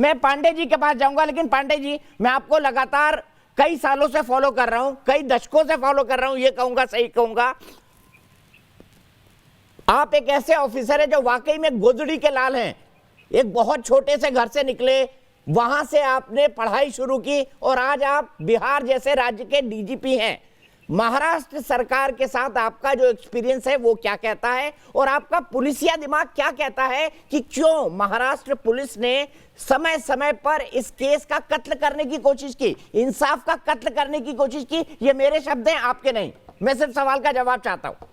मैं पांडे जी के पास जाऊंगा, लेकिन पांडे जी मैं आपको लगातार कई सालों से फॉलो कर रहा हूं, कई दशकों से फॉलो कर रहा हूं, ये कहूंगा, सही कहूंगा, आप एक ऐसे ऑफिसर है जो वाकई में गोदड़ी के लाल हैं। एक बहुत छोटे से घर से निकले, वहां से आपने पढ़ाई शुरू की और आज आप बिहार जैसे राज्य के डीजीपी हैं। महाराष्ट्र सरकार के साथ आपका जो एक्सपीरियंस है वो क्या कहता है, और आपका पुलिसिया दिमाग क्या कहता है कि क्यों महाराष्ट्र पुलिस ने समय समय पर इस केस का कत्ल करने की कोशिश की, इंसाफ का कत्ल करने की कोशिश की? ये मेरे शब्द हैं, आपके नहीं। मैं सिर्फ सवाल का जवाब चाहता हूं।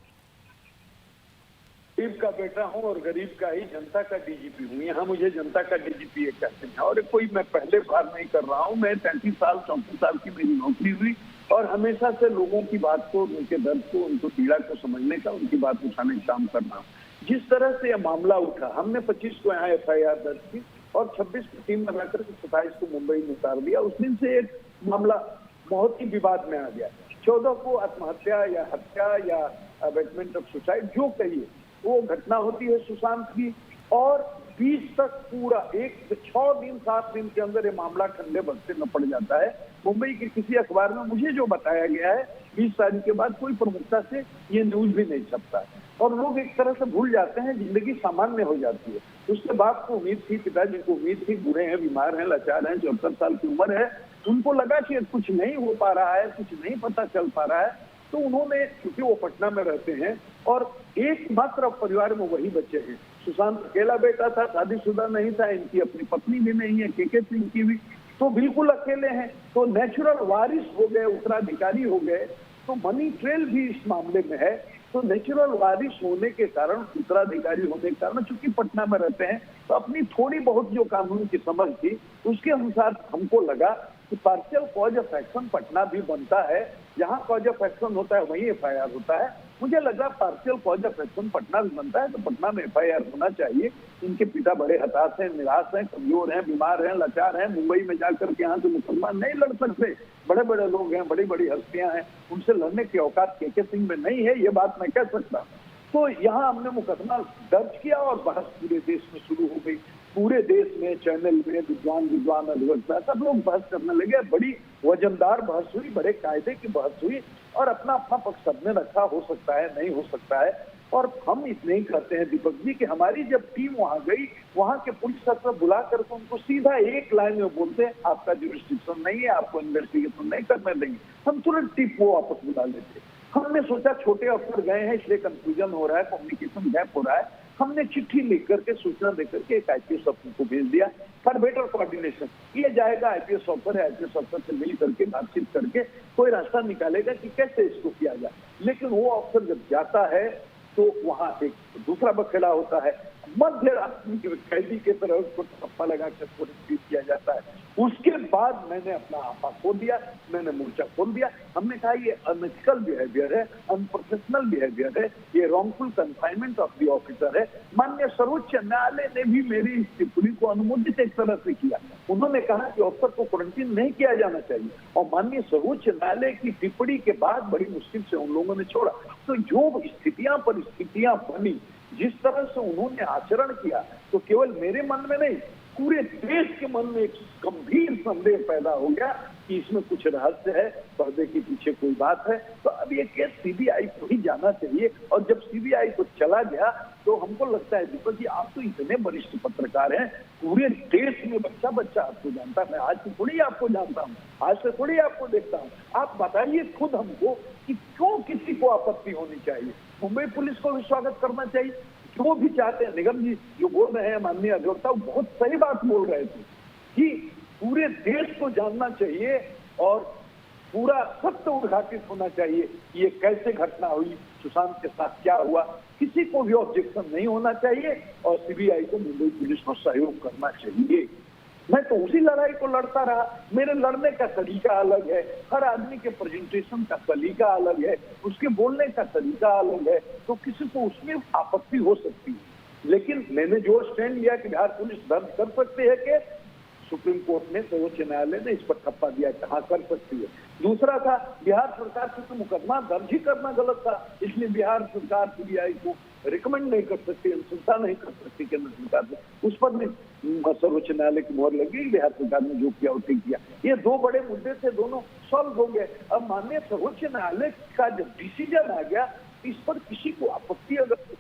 गरीब का बेटा हूं और गरीब का ही जनता का डीजीपी हूं। यहाँ मुझे जनता का डीजीपी कहते हैं, और कोई मैं पहले बार नहीं कर रहा हूं। मैं 33 साल 34 साल की मेरी नौकरी हुई और हमेशा से लोगों की बात को, उनके दर्द को, उनको पीड़ा को समझने का, उनकी बात उठाने का काम करना हूं। जिस तरह से यह मामला उठा, हमने 25 को यहाँ FIR दर्ज की और 26 को टीम बनाकर 27 को मुंबई में उतार दिया। उस दिन से एक मामला बहुत ही विवाद में आ गया। 14 को आत्महत्या या हत्या या अबेटमेंट ऑफ सुसाइड जो कहिए वो घटना होती है सुशांत की, और 20 तक पूरा 6 दिन 7 दिन के अंदर ये मामला ठंडे बस्ते में पड़ जाता है। मुंबई के किसी अखबार में मुझे जो बताया गया है 20 तारीख के बाद कोई प्रमुखता से ये न्यूज भी नहीं छपता है और लोग एक तरह से भूल जाते हैं, जिंदगी सामान्य हो जाती है। उसके बाप को उम्मीद थी, पिताजी को उम्मीद थी, बूढ़े हैं, बीमार हैं, लाचार हैं, 74 साल की उम्र है, उनको लगा कि कुछ नहीं हो पा रहा है, कुछ नहीं पता चल पा रहा है, तो उन्होंने, क्योंकि वो पटना में रहते हैं और एकमात्र परिवार में वही बच्चे हैं, सुशांत अकेला बेटा था, शादीशुदा नहीं था, इनकी अपनी पत्नी भी नहीं है, KK सिंह की भी, तो बिल्कुल अकेले हैं, तो नेचुरल वारिस हो गए, उत्तराधिकारी हो गए। तो मनी ट्रेल भी इस मामले में है, तो नेचुरल वारिस होने के कारण, उत्तराधिकारी होने के कारण, चूंकि पटना में रहते हैं, तो अपनी थोड़ी बहुत जो कानून की समझ थी उसके अनुसार हमको लगा कि partial cause of action Patna भी बनता है। जहां कॉज ऑफ एक्शन होता है वहीं FIR होता है। मुझे लगा partial cause of action Patna भी बनता है, तो पटना में FIR होना चाहिए। इनके पिता बड़े हताश हैं, निराश हैं, कमजोर हैं, बीमार हैं, लाचार हैं, मुंबई में जाकर के यहाँ से मुसलमान नहीं लड़ सकते, बड़े बड़े लोग हैं, बड़ी बड़ी हस्तियां हैं, उनसे लड़ने की औकात KK सिंह में नहीं है, ये बात मैं कह सकता हूँ। तो यहाँ हमने मुकदमा दर्ज किया और बहस पूरे देश में शुरू हो गई। पूरे देश में, चैनल में, विद्वान अधिवक्ता सब लोग बहस करने लगे। बड़ी वजनदार बहस हुई, बड़े कायदे की बहस हुई और अपना अपना पक्ष सबने रखा, हो सकता है, नहीं हो सकता है। और हम इतने ही कहते हैं दीपक जी कि हमारी जब टीम वहां गई, वहां के पुलिस अफसर बुला करके उनको सीधा एक लाइन में बोलते हैं, आपका जुरिस्डिक्शन नहीं है, आपको इन्वेस्टिगेशन नहीं करने देंगे। हम तुरंत टीम वो वापस बुला लेते। हमने सोचा छोटे अफसर गए हैं इसलिए कंफ्यूजन हो रहा है, कम्युनिकेशन गैप हो रहा है। हमने चिट्ठी लिख करके, सूचना देकर के एक IPS अफसर को भेज दिया फॉर बेटर कोऑर्डिनेशन। ये जाएगा, IPS ऑफिसर है, IPS अफसर से मिल करके बातचीत करके कोई रास्ता निकालेगा कि कैसे इसको किया जाए। लेकिन वो अफसर जब जाता है तो वहां एक दूसरा बखेड़ा होता है, मध्य रात्रि के कैदी के तरह उसको ठप्पा लगा कर ट्रीट किया जाता है। उसके बाद मैंने अपना आपा खोल दिया, मैंने मोर्चा खोल दिया। हमने कहा ये अनएथिकल बिहेवियर है, अनप्रोफेशनल बिहेवियर है, ये wrongful confinement of the officer है। माननीय सर्वोच्च न्यायालय ने भी मेरी इस टिप्पणी को अनुमोदित एक तरह से किया। उन्होंने कहा कि ऑफिसर को क्वारंटीन नहीं किया जाना चाहिए और माननीय सर्वोच्च न्यायालय की टिप्पणी के बाद बड़ी मुश्किल से उन लोगों ने छोड़ा। तो जो स्थितियां परिस्थितियां बनी, जिस तरह से उन्होंने आचरण किया, तो केवल मेरे मन में नहीं, पूरे देश के मन में एक गंभीर संदेह पैदा हो गया कि इसमें कुछ रहस्य है, पर्दे के पीछे कोई बात है। तो अब ये केस CBI को ही जाना चाहिए। और जब CBI को चला गया तो हमको लगता है दीपक जी, आप तो इतने वरिष्ठ पत्रकार हैं, पूरे देश में बच्चा बच्चा आपको जानता है। मैं आज से थोड़ी आपको जानता हूँ, आज से थोड़ी आपको देखता हूँ। आप बताइए खुद हमको कि क्यों किसी को आपत्ति होनी चाहिए। मुंबई पुलिस को भी स्वागत करना चाहिए, जो भी चाहते हैं। निगम जी जो बोल रहे हैं, माननीय अधिवक्ता, बहुत सही बात बोल रहे थे कि पूरे देश को जानना चाहिए और पूरा सत्य उद्घाटित होना चाहिए कि ये कैसे घटना हुई, सुशांत के साथ क्या हुआ। किसी को भी ऑब्जेक्शन नहीं होना चाहिए और CBI को मुंबई पुलिस को सहयोग करना चाहिए। मैं तो उसी लड़ाई को लड़ता रहा। मेरे लड़ने का तरीका अलग है, हर आदमी के प्रेजेंटेशन का तरीका अलग है, उसके बोलने का तरीका अलग है, तो किसी को उसमें आपत्ति हो सकती है। लेकिन मैंने जो स्टैंड लिया कि बिहार पुलिस दर्ज कर सकती है कि सुप्रीम कोर्ट ने, सर्वोच्च न्यायालय ने इस पर ठप्पा दिया कि हाँ कर सकती है। दूसरा था बिहार सरकार से तो मुकदमा दर्ज ही करना गलत था, इसलिए बिहार सरकार सीबीआई को रिकमेंड नहीं कर सकती, अनुशंसा नहीं कर सकती केंद्र सरकार से। उस पर भी सर्वोच्च न्यायालय की मोहर लगी, बिहार सरकार ने जो किया वो ठीक किया। ये दो बड़े मुद्दे थे, दोनों सॉल्व हो गए। अब माननीय सर्वोच्च न्यायालय का जब डिसीजन आ गया, इस पर किसी को आपत्ति अगर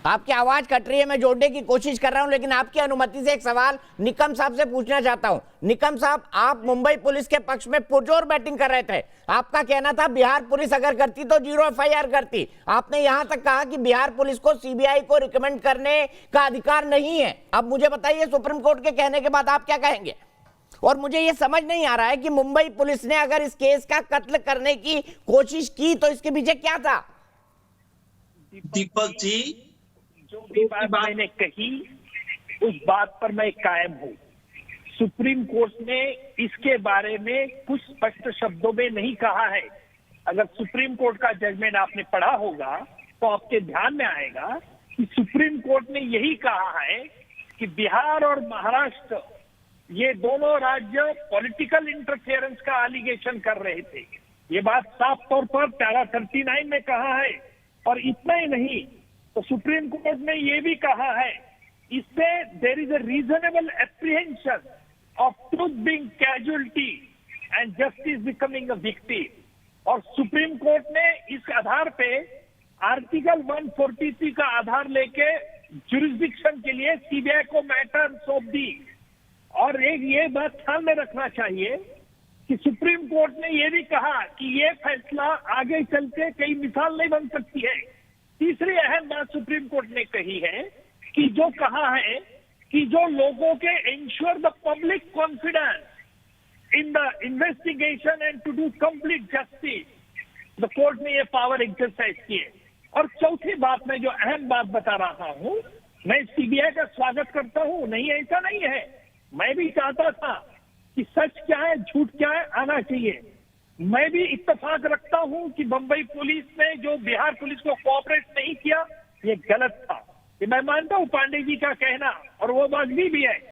आपकी आवाज कट रही है, मैं जोड़ने की कोशिश कर रहा हूं, लेकिन आपकी अनुमति से एक सवाल निकम साहब से पूछना चाहता हूं। निकम साहब, आप मुंबई पुलिस के पक्ष में पुरजोर बैटिंग कर रहे थे। आपका कहना था बिहार पुलिस अगर करती तो 0 FIR करती। आपने यहां तक कहा कि बिहार पुलिस को सीबीआई को रिकमेंड करने का अधिकार नहीं है। अब मुझे बताइए, सुप्रीम कोर्ट के कहने के बाद आप क्या कहेंगे? और मुझे यह समझ नहीं आ रहा है कि मुंबई पुलिस ने अगर इस केस का कत्ल करने की कोशिश की तो इसके पीछे क्या था? दीपक जी, जो भी बात मैंने कही उस बात पर मैं कायम हूं। सुप्रीम कोर्ट ने इसके बारे में कुछ स्पष्ट शब्दों में नहीं कहा है। अगर सुप्रीम कोर्ट का जजमेंट आपने पढ़ा होगा तो आपके ध्यान में आएगा कि सुप्रीम कोर्ट ने यही कहा है कि बिहार और महाराष्ट्र ये दोनों राज्य पॉलिटिकल इंटरफेरेंस का एलिगेशन कर रहे थे। ये बात साफ तौर पर पैरा 39 में कहा है। और इतना ही नहीं, तो सुप्रीम कोर्ट ने यह भी कहा है, इससे there is a reasonable apprehension of truth being casualty and justice becoming a victim. और सुप्रीम कोर्ट ने इस आधार पे आर्टिकल 143 का आधार लेके जुरिस्डिक्शन के लिए सीबीआई को मैटर सौंप दी। और एक ये बात ध्यान में रखना चाहिए कि सुप्रीम कोर्ट ने यह भी कहा कि ये फैसला आगे चल के कई मिसाल नहीं बन सकती है। तीसरी अहम बात सुप्रीम कोर्ट ने कही है कि जो कहा है कि जो लोगों के ensure the public confidence in the investigation and to do complete justice, the court ने ये पावर एक्सरसाइज किए। और चौथी बात, मैं जो अहम बात बता रहा हूं, मैं सीबीआई का स्वागत करता हूं, नहीं ऐसा नहीं है। मैं भी चाहता था कि सच क्या है झूठ क्या है आना चाहिए। मैं भी इत्तेफाक रखता हूं कि मुंबई पुलिस ने जो बिहार पुलिस को कोऑपरेट नहीं किया ये गलत था। ये मैं मानता हूं पांडे जी का कहना, और वो बात भी है।